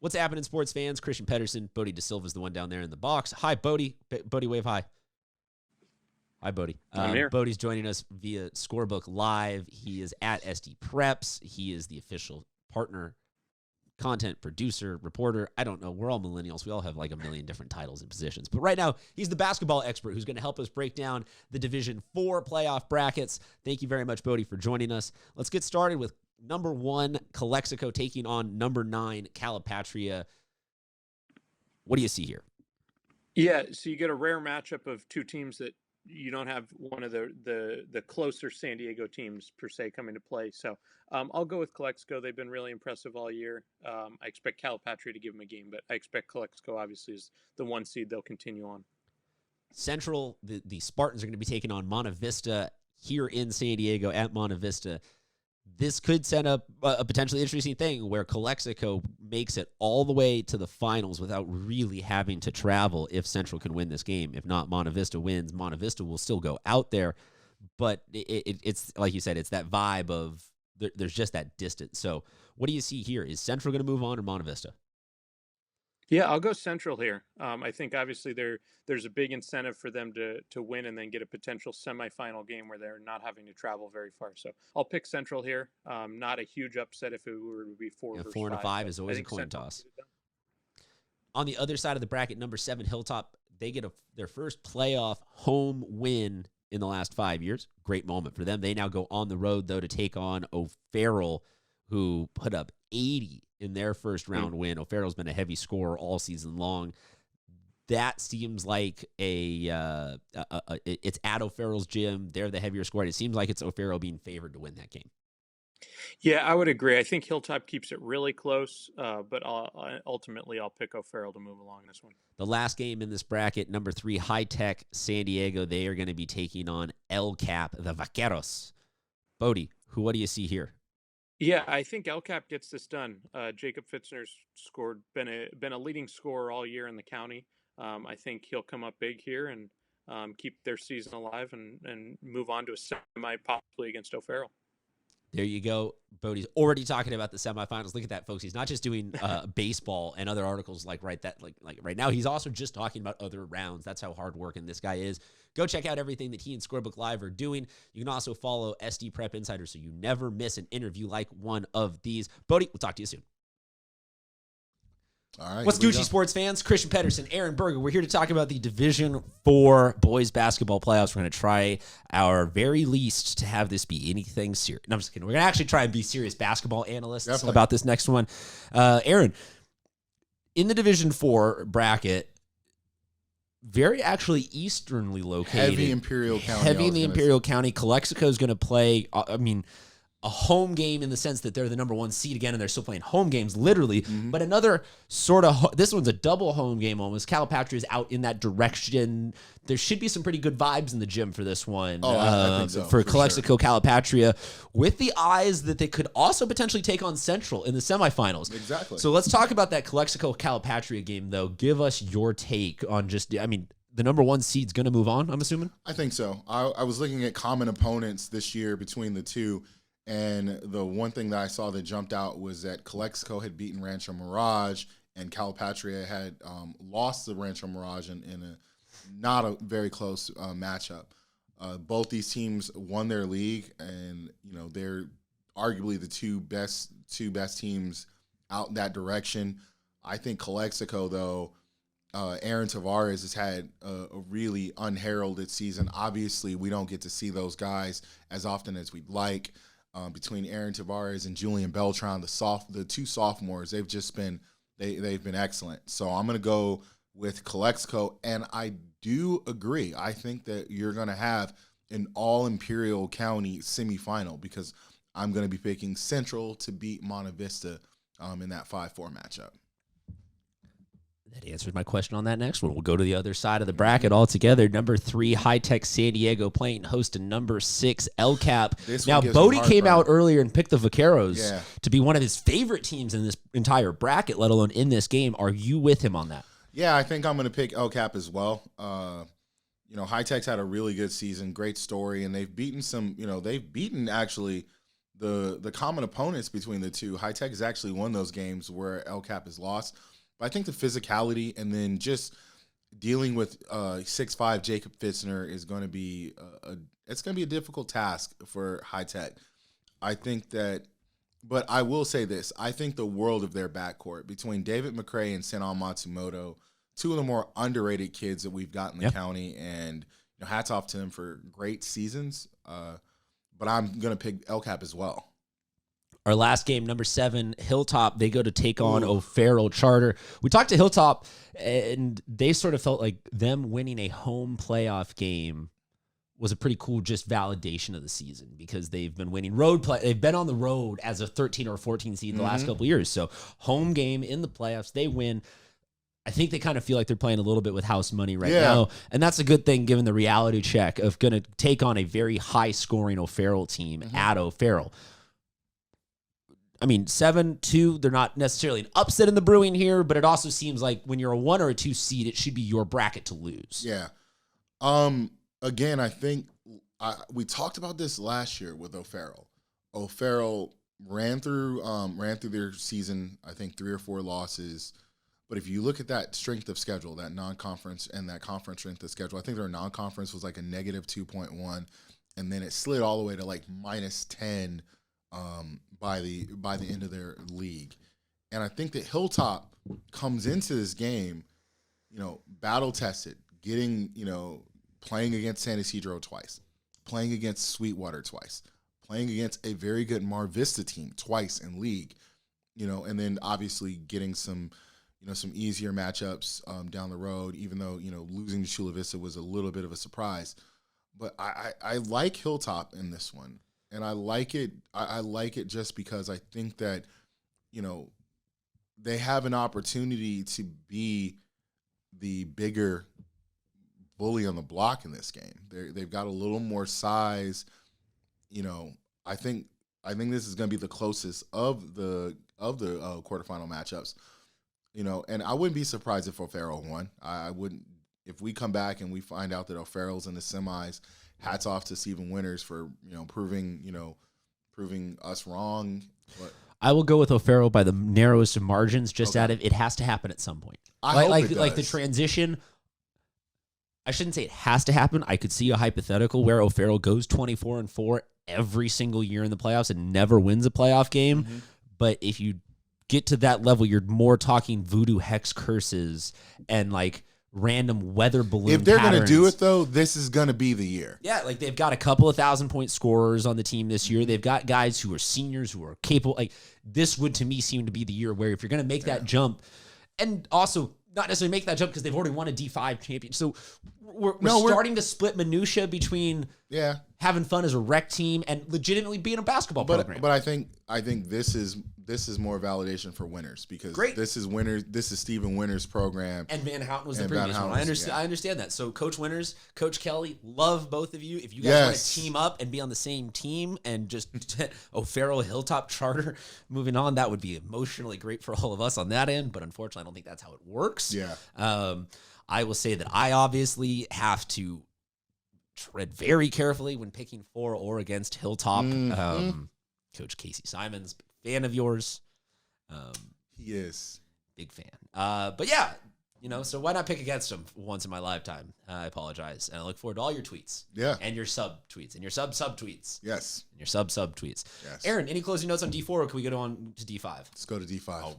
What's happening, sports fans? Christian Pedersen, Bodie DeSilva is the one down there in the box. Hi, Bodie. Bodie, wave hi. Hi, Bodie. I'm here. Bodie's joining us via Scorebook Live. He is at SD Preps. He is the official partner, content producer, reporter. I don't know. We're all millennials. We all have like a million different titles and positions. But right now, he's the basketball expert who's going to help us break down the Division 4 playoff brackets. Thank you very much, Bodie, for joining us. Let's get started with number 1, Calexico taking on number 9, Calipatria. What do you see here? Yeah, so you get a rare matchup of two teams that you don't have one of the closer San Diego teams per se coming to play. So I'll go with Calexico. They've been really impressive all year. I expect Calipatria to give them a game, but I expect Calexico obviously is the 1 seed. They'll continue on. Central, the Spartans are going to be taking on Monte Vista here in San Diego at Monte Vista. This could set up a potentially interesting thing where Calexico makes it all the way to the finals without really having to travel if Central can win this game. If not, Monte Vista wins. Monte Vista will still go out there. But it's like you said, it's that vibe of there's just that distance. So what do you see here? Is Central going to move on or Monte Vista? Yeah, I'll go Central here. I think obviously there's a big incentive for them to win and then get a potential semifinal game where they're not having to travel very far. So I'll pick Central here. Not a huge upset if it were to be 4 versus 4 and 5 is always a coin toss. On the other side of the bracket, number 7 Hilltop, they get their first playoff home win in the last 5 years. Great moment for them. They now go on the road though to take on O'Farrell, who put up 80 in their first round win. O'Farrell's been a heavy scorer all season long. That seems like it's at O'Farrell's gym. They're the heavier scorer. It seems like it's O'Farrell being favored to win that game. Yeah, I would agree. I think Hilltop keeps it really close, but ultimately I'll pick O'Farrell to move along this one. The last game in this bracket, number 3, High Tech San Diego. They are going to be taking on El Cap, the Vaqueros. Bodie, what do you see here? Yeah, I think El Cap gets this done. Jacob Fitzner's been a leading scorer all year in the county. I think he'll come up big here and keep their season alive and move on to a semi, possibly against O'Farrell. There you go. Bodie's already talking about the semifinals. Look at that, folks. He's not just doing baseball and other articles like right now. He's also just talking about other rounds. That's how hard working this guy is. Go check out everything that he and Scorebook Live are doing. You can also follow SD Prep Insider so you never miss an interview like one of these. Bodie, we'll talk to you soon. All right. What's Gucci sports fans? Christian Pedersen, Aaron Berger. We're here to talk about the Division 4 boys basketball playoffs. We're going to try our very least to have this be anything serious. No, I'm just kidding. We're going to actually try and be serious basketball analysts about this next one. Aaron, in the Division 4 bracket, very actually easternly located. Heavy Imperial County. Heavy in the Imperial County. Calexico is going to play, a home game in the sense that they're the number 1 seed again, and they're still playing home games, literally. But another sort of, this one's a double home game almost. Calipatria is out in that direction. There should be some pretty good vibes in the gym for this one. I think so, for Calexico, sure. Calipatria, with the eyes that they could also potentially take on Central in the semifinals. Exactly. So let's talk about that Calexico Calipatria game, though. Give us your take on the number 1 seed's going to move on, I'm assuming? I think so. I was looking at common opponents this year between the two. And the one thing that I saw that jumped out was that Calexico had beaten Rancho Mirage, and Calipatria had lost the Rancho Mirage in a not a very close matchup. Both these teams won their league, and they're arguably the two best teams out in that direction. I think Calexico, though, Aaron Tavares has had a really unheralded season. Obviously, we don't get to see those guys as often as we'd like. Between Aaron Tavares and Julian Beltran, the two sophomores, they've been excellent. So I'm going to go with Calexico, and I do agree. I think that you're going to have an all Imperial County semifinal because I'm going to be picking Central to beat Monte Vista in that 5-4 matchup. That answers my question on that next one. We'll go to the other side of the bracket altogether. Number 3, High Tech San Diego playing host to number 6, El Cap. Now, Bodie came out earlier and picked the Vaqueros to be one of his favorite teams in this entire bracket, let alone in this game. Are you with him on that? Yeah, I think I'm going to pick El Cap as well. High Tech's had a really good season, great story, and they've beaten actually the common opponents between the two, High Tech has actually won those games where El Cap is lost. But I think the physicality and then just dealing with 6'5" Jacob Fitzner is going to be it's going to be a difficult task for High Tech. I think that, but I will say this: I think the world of their backcourt between David McCray and Senan Matsumoto, two of the more underrated kids that we've got in the county, and hats off to them for great seasons. But I'm going to pick El Cap as well. Our last game, number 7, Hilltop. They go to take on O'Farrell Charter. We talked to Hilltop, and they sort of felt like them winning a home playoff game was a pretty cool just validation of the season because they've been winning road play. They've been on the road as a 13 or 14 seed the last couple of years. So home game in the playoffs, they win. I think they kind of feel like they're playing a little bit with house money right now. And that's a good thing given the reality check of going to take on a very high-scoring O'Farrell team at O'Farrell. I mean, 7-2, they're not necessarily an upset in the brewing here, but it also seems like when you're a 1 or a 2 seed, it should be your bracket to lose. Yeah. Again, I think we talked about this last year with O'Farrell. O'Farrell ran through their season, I think 3 or 4 losses. But if you look at that strength of schedule, that non-conference and that conference strength of schedule, I think their non-conference was like a negative 2.1, and then it slid all the way to like minus 10 by the end of their league. And I think that Hilltop comes into this game, battle tested, getting, playing against San Ysidro twice, playing against Sweetwater twice, playing against a very good Mar Vista team twice in league, and then obviously getting some easier matchups down the road, even though, losing to Chula Vista was a little bit of a surprise. But I like Hilltop in this one. And I like it. I like it just because I think that, they have an opportunity to be the bigger bully on the block in this game. They've got a little more size. I think this is going to be the closest of the quarterfinal matchups. And I wouldn't be surprised if O'Farrell won. I wouldn't. If we come back and we find out that O'Farrell's in the semis, hats off to Stephen Winters for proving us wrong. But I will go with O'Farrell by the narrowest of margins. Just out of it has to happen at some point. I hope it does. Like the transition. I shouldn't say it has to happen. I could see a hypothetical where O'Farrell goes 24-4 every single year in the playoffs and never wins a playoff game. But if you get to that level, you're more talking voodoo hex curses and like random weather balloon If they're going to do patterns. it, though, this is going to be the year. Yeah, like they've got a couple of 1,000-point scorers on the team this year. They've got guys who are seniors who are capable. Like this would, to me, seem to be the year where if you're going to make that jump, and also not necessarily make that jump because they've already won a D5 championship. So we're starting to split minutia between having fun as a rec team and legitimately being a basketball program. But I think this is more validation for Winters because this is Winters. This is Stephen Winters' program. And Van Houten was the previous one. I understand that. So Coach Winters, Coach Kelly, love both of you. If you guys want to team up and be on the same team and just O'Farrell Hilltop Charter moving on, that would be emotionally great for all of us on that end. But unfortunately, I don't think that's how it works. Yeah. I will say that I obviously have to tread very carefully when picking for or against Hilltop. Coach Casey Simons, big fan of yours. He is. Big fan. But yeah, so why not pick against him once in my lifetime? I apologize. And I look forward to all your tweets. Yeah. And your sub tweets. And your sub tweets. Yes. And your sub tweets. Yes. Aaron, any closing notes on D4 or can we go on to D5? Let's go to D5.